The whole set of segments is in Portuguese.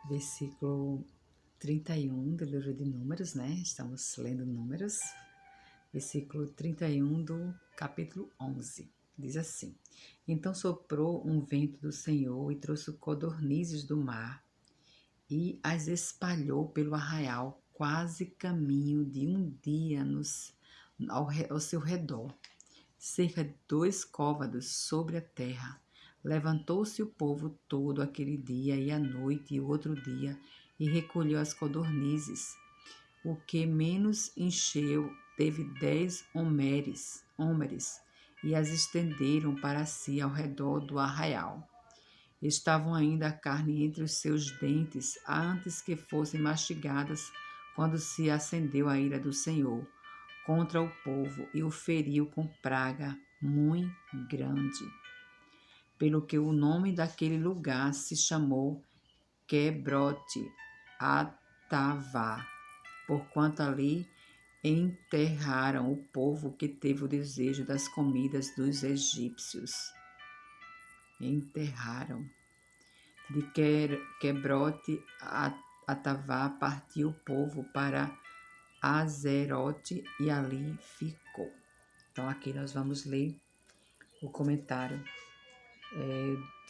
versículo 31 do livro de Números, né? Estamos lendo Números, versículo 31 do capítulo 11. Diz assim: Então soprou um vento do Senhor e trouxe codornizes do mar e as espalhou pelo arraial, quase caminho de um dia ao seu redor, cerca de 2 côvados sobre a terra. Levantou-se o povo todo aquele dia e à noite e o outro dia, e recolheu as codornizes. O que menos encheu teve 10 homeres, e as estenderam para si ao redor do arraial. Estavam ainda a carne entre os seus dentes, antes que fossem mastigadas, quando se acendeu a ira do Senhor contra o povo e o feriu com praga muito grande. Pelo que o nome daquele lugar se chamou Quebrote Atavá, porquanto ali enterraram o povo que teve o desejo das comidas dos egípcios. Enterraram. De Quebrote Atavá partiu o povo para Azerote e ali ficou. Então aqui nós vamos ler o comentário,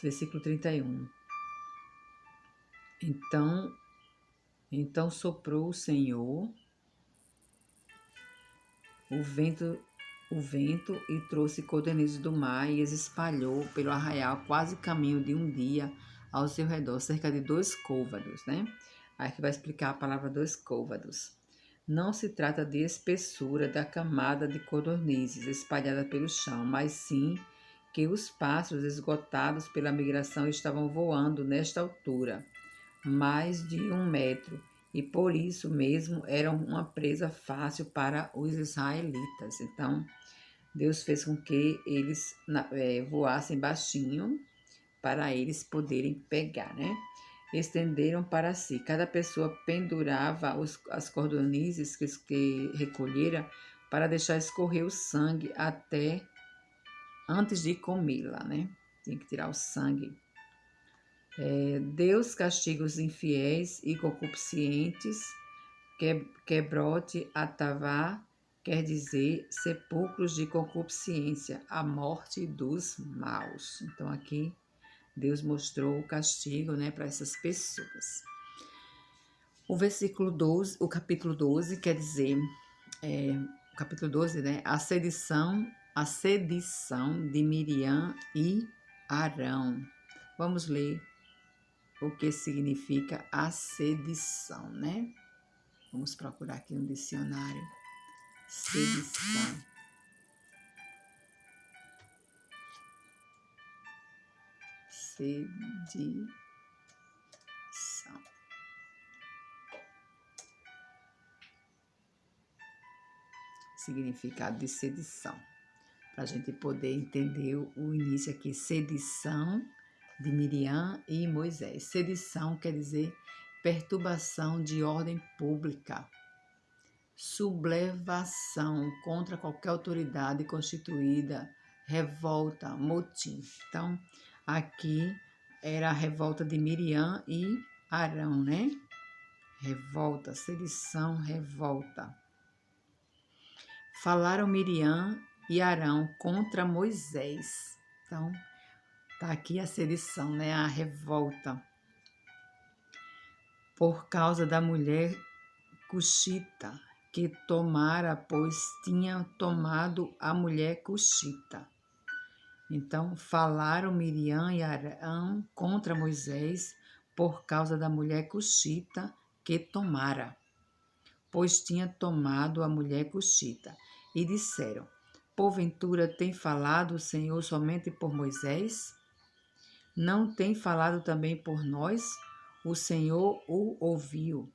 versículo 31. Então soprou o Senhor o vento e trouxe codornizes do mar e as espalhou pelo arraial, quase caminho de um dia ao seu redor, cerca de 2 côvados, né? Aqui vai explicar a palavra 2 côvados. Não se trata de espessura da camada de codornizes espalhada pelo chão, mas sim que os pássaros esgotados pela migração estavam voando nesta altura, mais de 1 metro, e por isso mesmo eram uma presa fácil para os israelitas. Então, Deus fez com que eles voassem baixinho para eles poderem pegar, né? Estenderam para si. Cada pessoa pendurava as cordonizes que recolhera para deixar escorrer o sangue até antes de comê-la, né? Tem que tirar o sangue. Deus castiga os infiéis e concupiscentes. Quebrote Atavá quer dizer sepulcros de concupiscência, a morte dos maus. Então aqui Deus mostrou o castigo, né, para essas pessoas. O versículo 12, o capítulo 12 quer dizer, o capítulo 12, né, a sedição de Miriam e Arão. Vamos ler o que significa a sedição, né? Vamos procurar aqui no dicionário. Sedição. Sedição. Significado de sedição. Para a gente poder entender o início aqui. Sedição de Miriam e Moisés. Sedição quer dizer perturbação de ordem pública, sublevação contra qualquer autoridade constituída, revolta, motim. Então, aqui era a revolta de Miriam e Arão, né? Revolta, sedição, revolta. Falaram Miriam e Arão contra Moisés. Então, tá aqui a sedição, né? A revolta. Por causa da mulher cuxita que tomara, pois tinha tomado a mulher cuxita. Então, falaram Miriam e Arão contra Moisés por causa da mulher cuxita que tomara, pois tinha tomado a mulher cuxita. E disseram: porventura tem falado o Senhor somente por Moisés? Não tem falado também por nós? O Senhor o ouviu.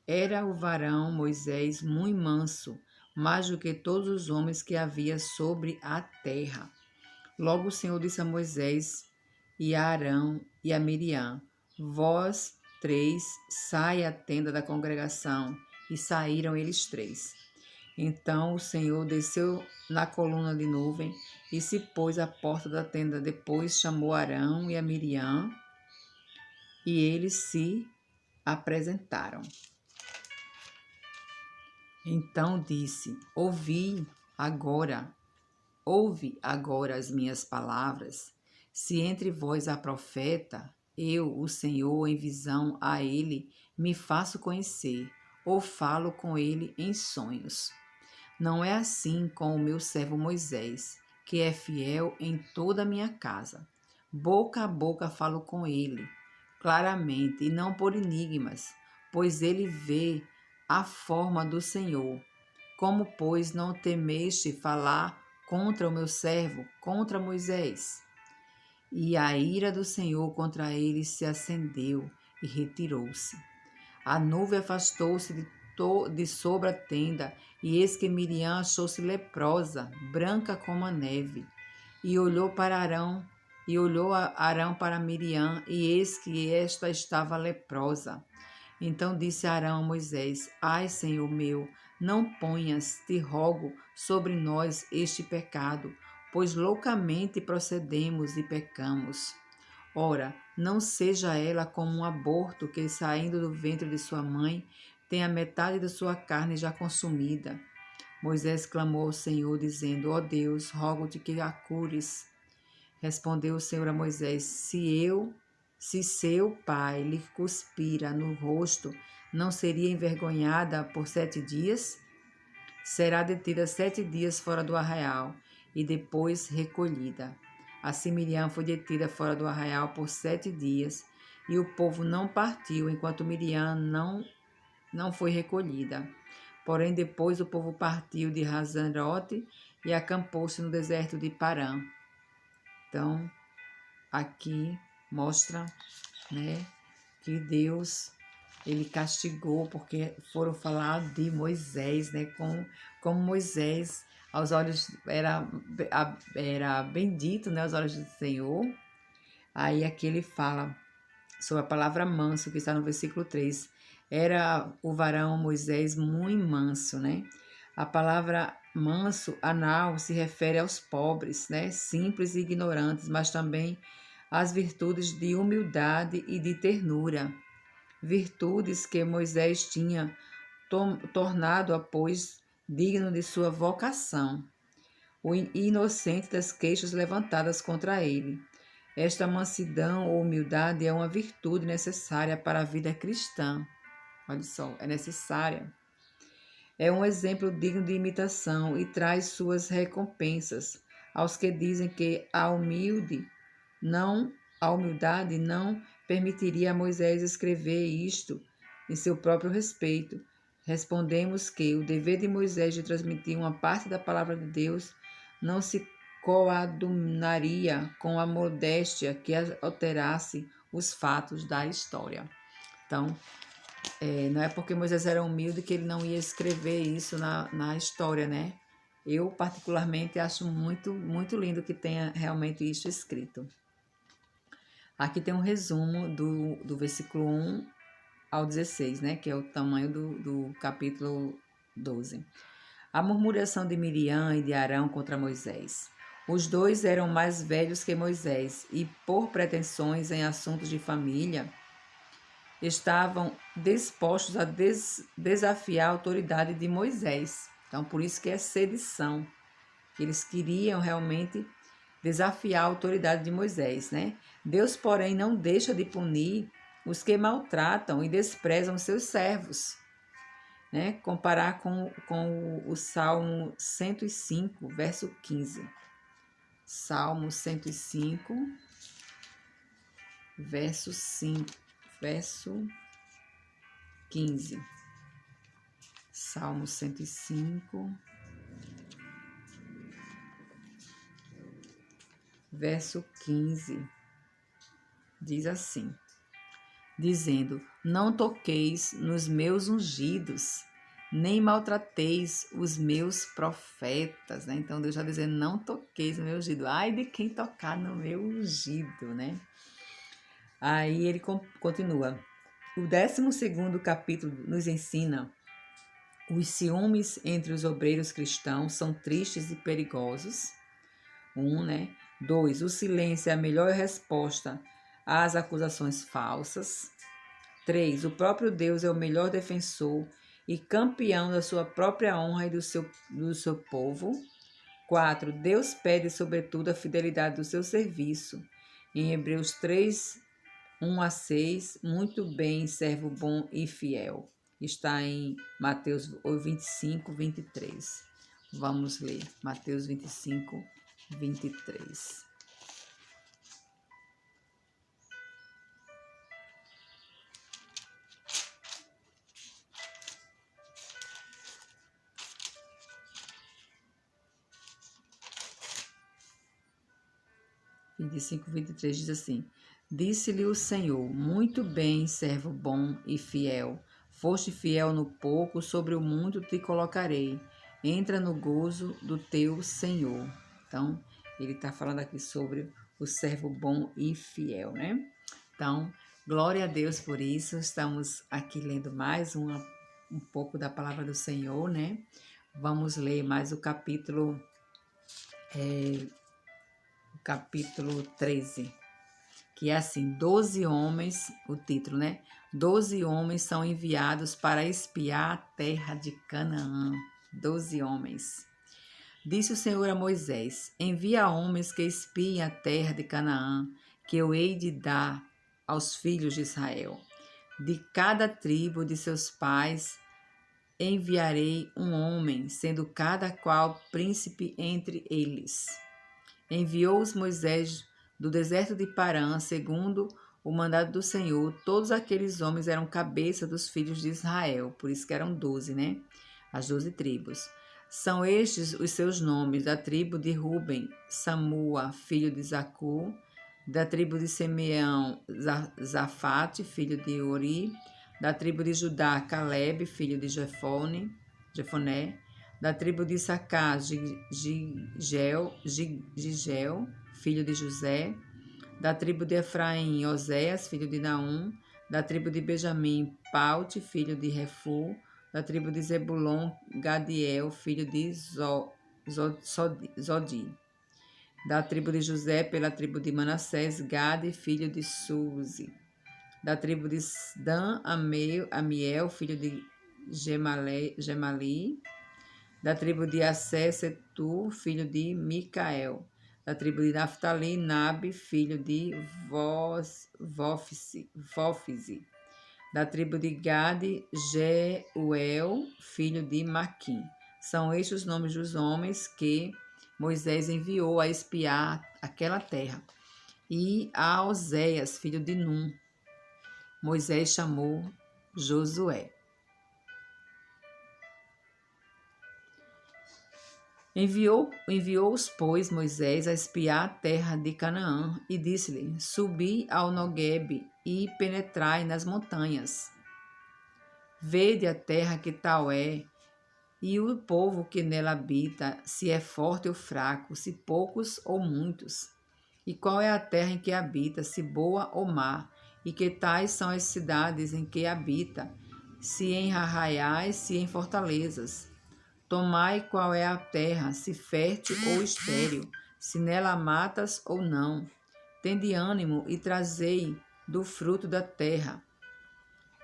Era o varão Moisés muito manso, mais do que todos os homens que havia sobre a terra. Logo o Senhor disse a Moisés e a Arão e a Miriam: vós 3 sai à tenda da congregação. E saíram eles 3. Então o Senhor desceu na coluna de nuvem e se pôs à porta da tenda. Depois chamou Arão e a Miriam, e eles se apresentaram. Então disse: ouve agora as minhas palavras. Se entre vós há profeta, eu, o Senhor, em visão a ele, me faço conhecer, ou falo com ele em sonhos. Não é assim com o meu servo Moisés, que é fiel em toda a minha casa. Boca a boca falo com ele, claramente, e não por enigmas, pois ele vê a forma do Senhor. Como, pois, não temeste falar contra o meu servo, contra Moisés? E a ira do Senhor contra ele se acendeu e retirou-se. A nuvem afastou-se de sobre a tenda, e eis que Miriam achou-se leprosa, branca como a neve. E olhou Arão para Miriam, e eis que esta estava leprosa. Então disse Arão a Moisés: Ai, Senhor meu, não ponhas, te rogo, sobre nós este pecado, pois loucamente procedemos e pecamos. Ora, não seja ela como um aborto que, saindo do ventre de sua mãe, tem a metade da sua carne já consumida. Moisés clamou ao Senhor, dizendo: Ó Deus, rogo-te que a cures. Respondeu o Senhor a Moisés: se seu pai lhe cuspira no rosto, não seria envergonhada por 7 dias? Será detida 7 dias fora do arraial e depois recolhida. Assim Miriam foi detida fora do arraial por 7 dias, e o povo não partiu enquanto Miriam não foi recolhida. Porém, depois o povo partiu de Razarote e acampou-se no deserto de Parã. Então, aqui mostra, né, que Deus ele castigou porque foram falar de Moisés, né, como Moisés aos olhos era bendito, né, aos olhos do Senhor. Aí aqui ele fala sobre a palavra manso, que está no versículo 3. Era o varão Moisés muito manso, né? A palavra manso, anal, se refere aos pobres, né? Simples e ignorantes, mas também às virtudes de humildade e de ternura. Virtudes que Moisés tinha tornado-a, pois, digno de sua vocação, o inocente das queixas levantadas contra ele. Esta mansidão ou humildade é uma virtude necessária para a vida cristã. Olha só, é necessária. É um exemplo digno de imitação e traz suas recompensas aos que dizem que a humildade não permitiria a Moisés escrever isto em seu próprio respeito. Respondemos que o dever de Moisés de transmitir uma parte da palavra de Deus não se coadunaria com a modéstia que alterasse os fatos da história. Então, não é porque Moisés era humilde que ele não ia escrever isso na história, né? Eu, particularmente, acho muito, muito lindo que tenha realmente isso escrito. Aqui tem um resumo do versículo 1 ao 16, né? Que é o tamanho do capítulo 12. A murmuração de Miriam e de Arão contra Moisés. Os dois eram mais velhos que Moisés e, por pretensões em assuntos de família, estavam dispostos a desafiar a autoridade de Moisés. Então, por isso que é sedição. Eles queriam realmente desafiar a autoridade de Moisés, né? Deus, porém, não deixa de punir os que maltratam e desprezam seus servos, né? Comparar com o Salmo 105, verso 15. Salmo 105, verso 15. Salmo 105, verso 15. Diz assim, dizendo: Não toqueis nos meus ungidos, nem maltrateis os meus profetas, né? Então Deus está dizendo: não toqueis no meu ungido. Ai de quem tocar no meu ungido, né? Aí ele continua. O 12º capítulo nos ensina: os ciúmes entre os obreiros cristãos são tristes e perigosos. 1, né? 2, o silêncio é a melhor resposta às acusações falsas. 3. O próprio Deus é o melhor defensor e campeão da sua própria honra e do seu povo. 4. Deus pede, sobretudo, a fidelidade do seu serviço. Em Hebreus 3, 1 a 6, muito bem, servo bom e fiel. Está em Mateus 25, 23. Vamos ler Mateus 25, 23. Vinte e cinco, 23 diz assim: Disse-lhe o Senhor: Muito bem, servo bom e fiel. Foste fiel no pouco, sobre o muito te colocarei. Entra no gozo do teu Senhor. Então, ele está falando aqui sobre o servo bom e fiel, né? Então, glória a Deus por isso. Estamos aqui lendo mais um pouco da palavra do Senhor, né? Vamos ler mais o capítulo 13, que é assim: 12 homens, o título, né? 12 homens são enviados para espiar a terra de Canaã. 12 homens. Disse o Senhor a Moisés: Envia homens que espiem a terra de Canaã, que eu hei de dar aos filhos de Israel. De cada tribo de seus pais enviarei um homem, sendo cada qual príncipe entre eles. Enviou-os Moisés do deserto de Parã, segundo o mandado do Senhor. Todos aqueles homens eram cabeça dos filhos de Israel, por isso que eram 12, né? As 12 tribos. São estes os seus nomes: da tribo de Ruben, Samua, filho de Zacur; da tribo de Simeão, Zafate, filho de Ori; da tribo de Judá, Caleb, filho de Jefoné; da tribo de Issacar, Gigel, filho de José; da tribo de Efraim, Oséias, filho de Naum; da tribo de Benjamim, Paute, filho de Refu; da tribo de Zebulon, Gadiel, filho de Zodi; da tribo de José, pela tribo de Manassés, Gade, filho de Suzi; da tribo de Dan, Amiel, filho de Gemali; da tribo de Assé, Setur, filho de Micael; da tribo de Naphtali, Nabe, filho de Vófise; da tribo de Gade, Jeuel, filho de Maquim. São estes os nomes dos homens que Moisés enviou a espiar aquela terra. E a Oséias, filho de Num, Moisés chamou Josué. Enviou-os, pois, Moisés a espiar a terra de Canaã, e disse-lhe: Subi ao Noguebe e penetrai nas montanhas. Vede a terra que tal é, e o povo que nela habita, se é forte ou fraco, se poucos ou muitos. E qual é a terra em que habita, se boa ou má, e que tais são as cidades em que habita, se em arraiais, se em fortalezas. Tomai qual é a terra, se fértil ou estéril, se nela matas ou não. Tende ânimo e trazei do fruto da terra.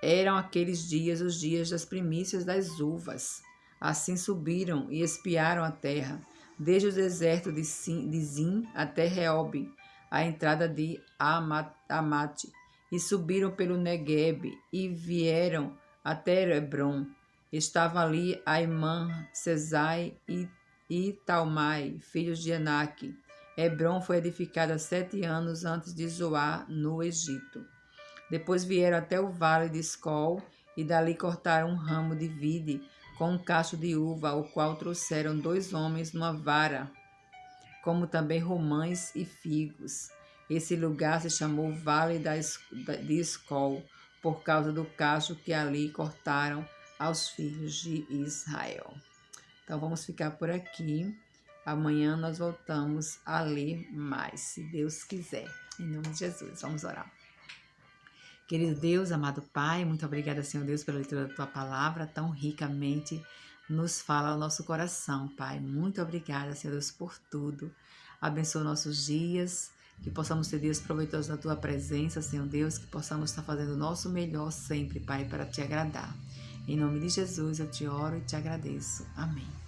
Eram aqueles dias os dias das primícias das uvas. Assim subiram e espiaram a terra, desde o deserto de Zin até Reob, a entrada de Amate, e subiram pelo Neguebe e vieram até Hebron. Estava ali Aimã, Sesai e Talmai, filhos de Enaque. Hebron foi edificada 7 anos antes de Zoar, no Egito. Depois vieram até o vale de Escol, e dali cortaram um ramo de vide com um cacho de uva, o qual trouxeram 2 homens numa vara, como também romães e figos. Esse lugar se chamou Vale de Escol, por causa do cacho que ali cortaram aos filhos de Israel. Então vamos ficar por aqui. Amanhã nós voltamos a ler mais, se Deus quiser. Em nome de Jesus, vamos orar. Querido Deus, amado Pai, muito obrigada, Senhor Deus, pela leitura da Tua palavra, tão ricamente nos fala ao nosso coração, Pai. Muito obrigada, Senhor Deus, por tudo. Abençoa nossos dias, Que possamos ter dias proveitosos na Tua presença, Senhor Deus, que possamos estar fazendo o nosso melhor sempre, Pai, para Te agradar. Em nome de Jesus eu te oro e te agradeço. Amém.